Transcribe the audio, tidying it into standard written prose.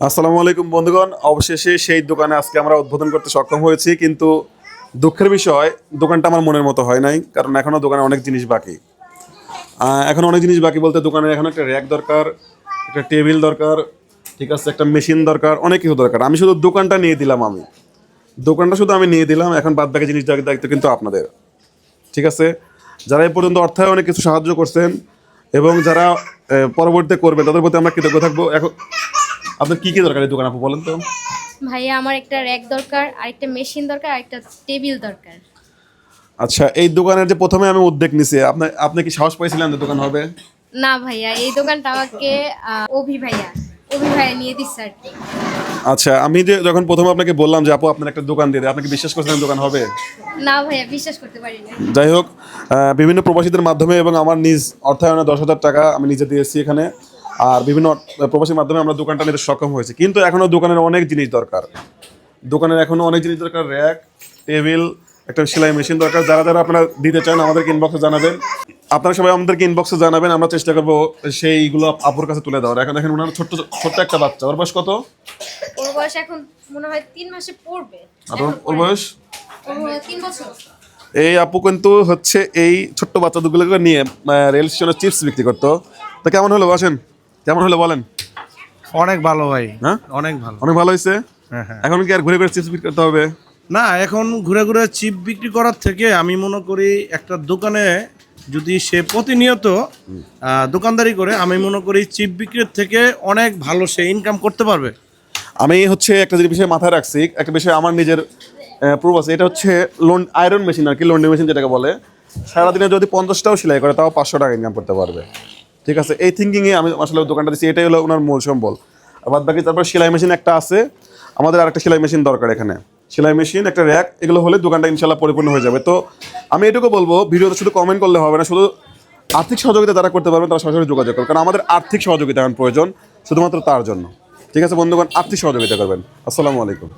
আসসালামু আলাইকুম বন্ধুগণ, অবশেষে সেই দোকানে আজকে আমরা উদ্বোধন করতে সক্ষম হয়েছি, কিন্তু দুঃখের বিষয় দোকানটা আমার মনের মতো হয় নাই, কারণ এখনও দোকানে অনেক জিনিস বাকি। এখন অনেক জিনিস বাকি বলতে দোকানে এখন একটা র্যাক দরকার, একটা টেবিল দরকার, ঠিক আছে, একটা মেশিন দরকার, অনেক কিছু দরকার। আমি শুধু দোকানটা নিয়ে দিলাম, দোকানটা শুধু আমি নিয়ে দিলাম। এখন বাদ বাকি জিনিস দায়িত্ব কিন্তু আপনাদের, ঠিক আছে। যারা এ পর্যন্ত অর্থায়নে অনেক কিছু সাহায্য করছেন এবং যারা পরবর্তীতে করবে তাদের প্রতি আমরা কৃতজ্ঞ থাকবো। এখন আপনার কী কী দরকার এই দোকান, আপু বলেন তো। ভাইয়া আমার একটা র্যাক দরকার, আরেকটা মেশিন দরকার, আরেকটা টেবিল দরকার। আচ্ছা, এই দোকানের যে প্রথমে আমি উদ্যোগ নিছি, আপনি আপনি কি সাহস পাইছিলেন যে দোকান হবে? না ভাইয়া, এই দোকানটা আমাকে অভি ভাইয়া নিয়ে দিচ্ছে আর কি। আচ্ছা, আমি যে যখন প্রথমে আপনাকে বললাম যে আপু আপনার একটা দোকান দিয়ে দেয়, আপনি কি বিশ্বাস করছিলেন দোকান হবে? না ভাইয়া, বিশ্বাস করতে পারি না। যাই হোক, বিভিন্ন প্রবাসীদের মাধ্যমে এবং আমার নিজ অর্থায়নে 10,000 টাকা আমি নিজে দিয়েছি এখানে, আর বিভিন্ন প্রবাসীর মাধ্যমে আমরা দোকানটা নিতে সক্ষম হয়েছি। কিন্তু এখনও দোকানের অনেক জিনিস দরকার, র্যাক, টেবিল, একটা সেলাই মেশিন দরকার। যারা যারা আপনারা দিতে চান আমাদেরকে ইনবক্সে জানাবেন। আপনারা সবাই আমাদেরকে ইনবক্সে জানাবেন, আমরা চেষ্টা করবো সেইগুলো আপুর কাছে তুলে দেওয়ার। এখন দেখেন ওনার ছোট্ট ছোট্ট একটা বাচ্চা, ওর বয়স কত? ওর বয়স এখন মনে হয় 3 মাসে পড়বে। আর ওর বয়স ওর 3 বছর। এই আপু কিন্তু হচ্ছে এই ছোট্ট বাচ্চা দুগুলোকে নিয়ে রেল স্টেশনে চিপস বিক্রি করতো। তো কেমন হলো বসেন, কেমন হলো বলেন? অনেক ভালো ভাই, হ্যাঁ, অনেক ভালো। অনেক ভালো হয়েছে। হ্যাঁ হ্যাঁ। এখন কি আর ঘুরে ঘুরে চিপস বিক্রি করতে হবে? না, এখন ঘুরে ঘুরে চিপ বিক্রি করার থেকে আমি মনে করি একটা দোকানে যদি সে প্রতিনিয়ত দোকানদারি করে, আমি মনে করি চিপ বিক্রির থেকে অনেক ভালো সে ইনকাম করতে পারবে। আমি হচ্ছে একটা যে বিষয় মাথায় রাখছি, একটা বিষয় আমার নিজের প্রুফ আছে। এটা হচ্ছে আয়রন মেশিন আর কি, লন্ড্রি মেশিন যেটাকে বলে। সারাদিনে যদি 50টাও সেলাই করে তাও 500 টাকা ইনকাম করতে পারবে, ঠিক আছে। এই থিঙ্কিংয়ে আমি আসলে দোকানটা দিচ্ছি, এটাই হলো ওনার মূল সম্বল। আর বাদ বাকি তারপর সেলাই মেশিন একটা আছে, আমাদের আরেকটা সেলাই মেশিন দরকার এখানে। সেলাই মেশিন, একটা র্যাক, এগুলো হলে দোকানটা ইনশাল্লাহ পরিপূর্ণ হয়ে যাবে। তো আমি এটুকু বলবো, ভিডিওতে শুধু কমেন্ট করলে হবে না, শুধু আর্থিক সহযোগিতা যারা করতে পারবেন তারা সরাসরি যোগাযোগ করবেন, কারণ আমাদের আর্থিক সহযোগিতা এখন প্রয়োজন শুধুমাত্র তার জন্য, ঠিক আছে বন্ধুগণ। আর্থিক সহযোগিতা করবেন। আসসালামু আলাইকুম।